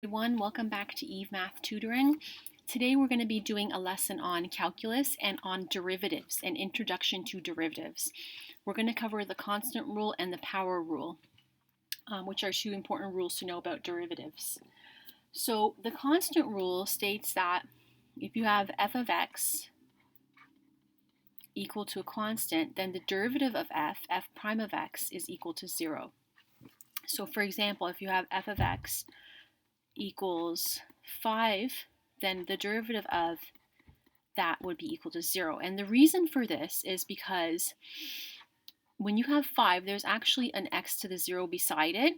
Everyone, welcome back to Eve Math Tutoring. Today we're going to be doing a lesson on calculus and on derivatives, an introduction to derivatives. We're going to cover the constant rule and the power rule, which are two important rules to know about derivatives. So the constant rule states that if you have f of x equal to a constant, then the derivative of f prime of x, is equal to 0. So for example, if you have f of x equals 5, then the derivative of that would be equal to 0. And the reason for this is because when you have 5, there's actually an x to the 0 beside it,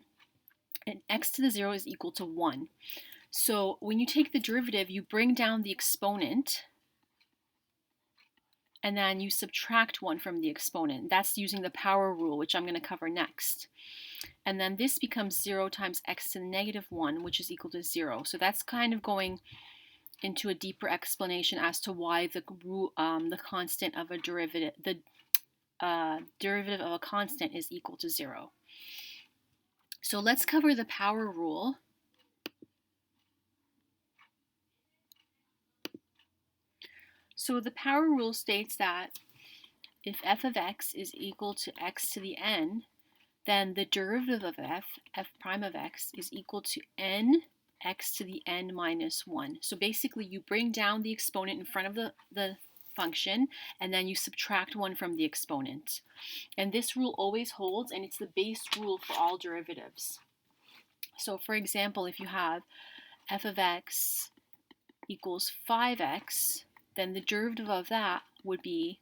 and x to the 0 is equal to 1. So when you take the derivative, you bring down the exponent, and then you subtract 1 from the exponent. That's using the power rule, which I'm going to cover next. And then this becomes 0 times x to the negative 1, which is equal to 0. So that's kind of going into a deeper explanation as to why the constant of a derivative, the derivative of a constant is equal to 0. So let's cover the power rule. So the power rule states that if f of x is equal to x to the n, then the derivative of f prime of x, is equal to n x to the n minus 1. So basically you bring down the exponent in front of the function, and then you subtract 1 from the exponent. And this rule always holds, and it's the base rule for all derivatives. So for example, if you have f of x equals 5x, then the derivative of that would be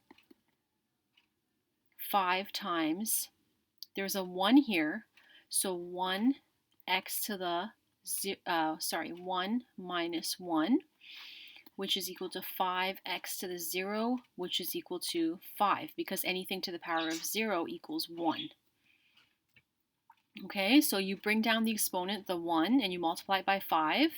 5 times, there's a 1 here, so 1 x to the 1 minus 1, which is equal to 5x to the 0, which is equal to 5, because anything to the power of 0 equals 1. Okay, so you bring down the exponent, the 1, and you multiply it by 5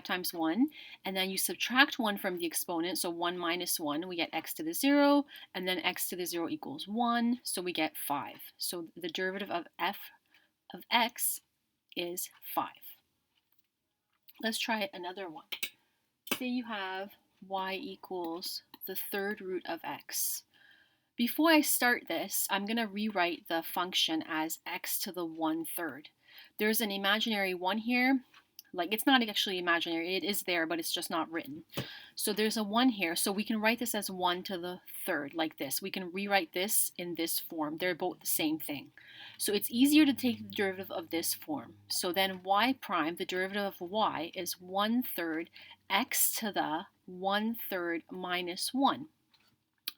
times 1, and then you subtract 1 from the exponent, so 1 minus 1, we get x to the 0, and then x to the 0 equals 1, so we get 5. So the derivative of f of x is 5. Let's try another one. Say you have y equals the third root of x. Before I start this, I'm going to rewrite the function as x to the 1/3. There's an imaginary 1 here. Like, it's not actually imaginary, it is there, but it's just not written. So there's a 1 here, so we can write this as 1 to the 3rd, like this. We can rewrite this in this form. They're both the same thing. So it's easier to take the derivative of this form. So then y prime, the derivative of y, is 1/3 x to the 1/3 minus 1.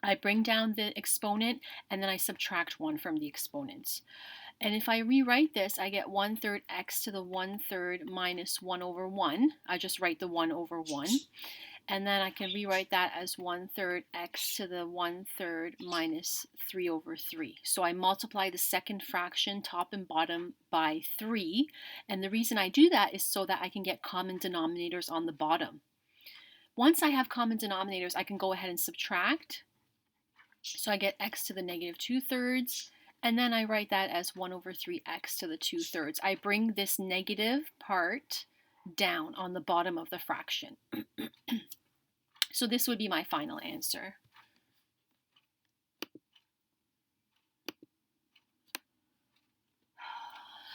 I bring down the exponent, and then I subtract 1 from the exponents. And if I rewrite this, I get 1/3 x to the 1/3 minus 1 over 1. I just write the 1 over 1. And then I can rewrite that as 1/3 x to the 1/3 minus 3 over 3. So I multiply the second fraction, top and bottom, by 3. And the reason I do that is so that I can get common denominators on the bottom. Once I have common denominators, I can go ahead and subtract. So I get x to the negative 2/3, and then I write that as 1 over 3x to the 2/3. I bring this negative part down on the bottom of the fraction. So this would be my final answer.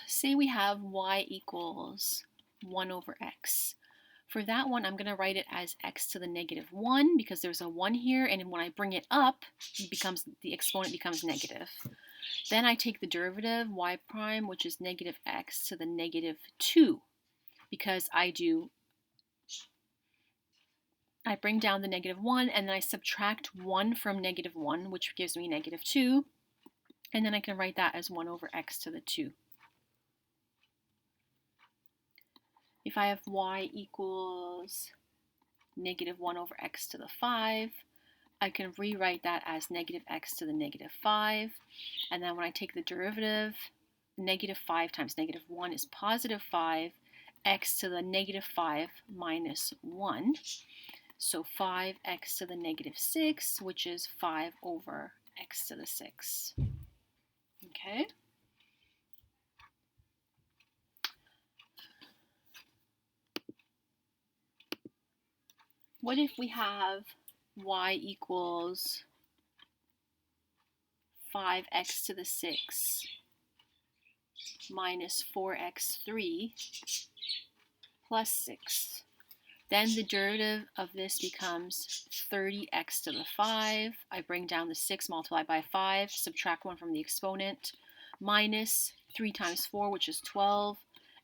Say we have y equals 1 over x. For that one, I'm going to write it as x to the negative 1, because there's a 1 here, and when I bring it up, the exponent becomes negative. Then I take the derivative, y prime, which is negative x to the negative 2, because I bring down the negative 1, and then I subtract 1 from negative 1, which gives me negative 2, and then I can write that as 1 over x to the 2. If I have y equals negative 1 over x to the 5, I can rewrite that as negative x to the negative 5. And then when I take the derivative, negative 5 times negative 1 is positive 5, x to the negative 5 minus 1. So 5x to the negative 6, which is 5 over x to the 6. Okay? What if we have y equals 5x to the 6 minus 4x3 plus 6? Then the derivative of this becomes 30x to the 5. I bring down the 6 multiplied by 5, subtract 1 from the exponent, minus 3 times 4, which is 12,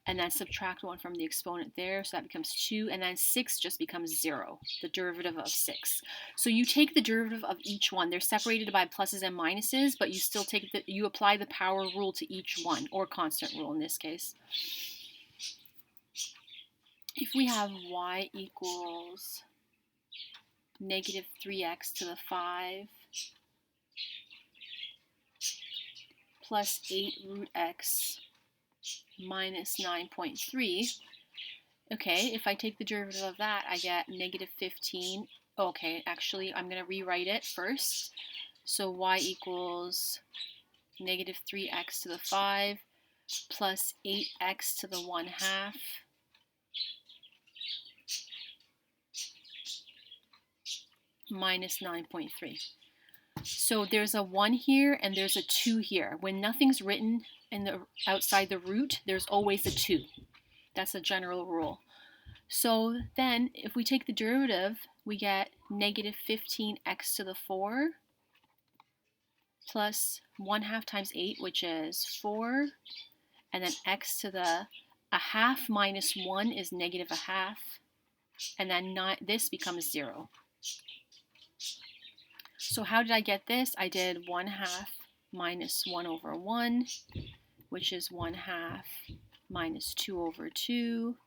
and then subtract 1 from the exponent there, so that becomes 2, and then 6 just becomes 0, the derivative of 6. So you take the derivative of each one. They're separated by pluses and minuses, but you still you apply the power rule to each one, or constant rule in this case. If we have y equals negative 3x to the 5 plus 8 root x minus 9.3, okay, if I take the derivative of that, I get negative 15. Okay, actually, I'm going to rewrite it first. So y equals negative 3x to the 5 plus 8x to the 1/2 minus 9.3. So there's a 1 here and there's a 2 here. When nothing's written outside the root, there's always a 2. That's a general rule. So then if we take the derivative, we get negative 15x to the 4 plus 1/2 times 8, which is 4, and then x to the 1/2 minus 1 is negative 1/2, and then this becomes 0. So how did I get this? I did 1/2 minus 1 over 1, which is 1/2 minus 2 over 2.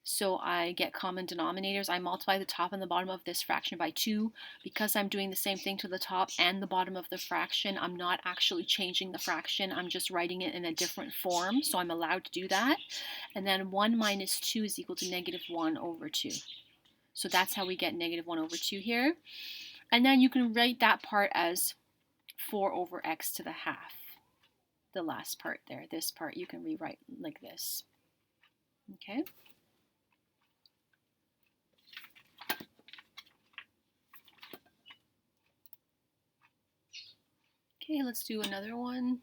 So I get common denominators. I multiply the top and the bottom of this fraction by 2. Because I'm doing the same thing to the top and the bottom of the fraction, I'm not actually changing the fraction. I'm just writing it in a different form, so I'm allowed to do that. And then 1 minus 2 is equal to negative 1 over 2. So that's how we get negative 1 over 2 here. And then you can write that part as 4 over x to the 1/2. The last part there, this part, you can rewrite like this. Okay? Okay, let's do another one.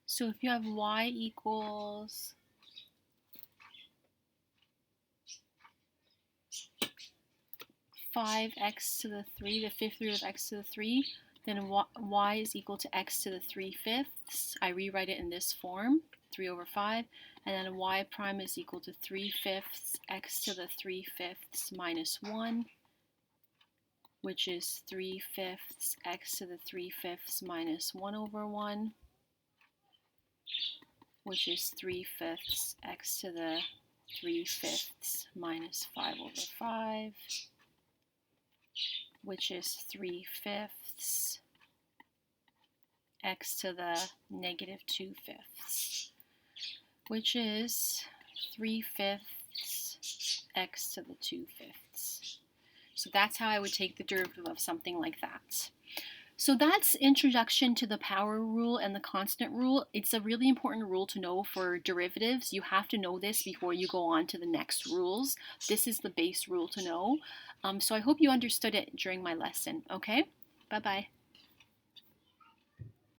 So if you have y equals 5x to the 3, the fifth root of x to the 3, then y is equal to x to the 3/5. I rewrite it in this form, 3 over 5, and then y prime is equal to 3/5 x to the 3/5 minus 1, which is 3/5 x to the 3/5 minus 1 over 1, which is 3/5 x to the 3/5 minus 5 over 5, which is 3/5 x to the negative 2/5, which is 3/5 x to the 2/5. So that's how I would take the derivative of something like that. So that's introduction to the power rule and the constant rule. It's a really important rule to know for derivatives. You have to know this before you go on to the next rules. This is the base rule to know. So I hope you understood it during my lesson. Okay? Bye-bye.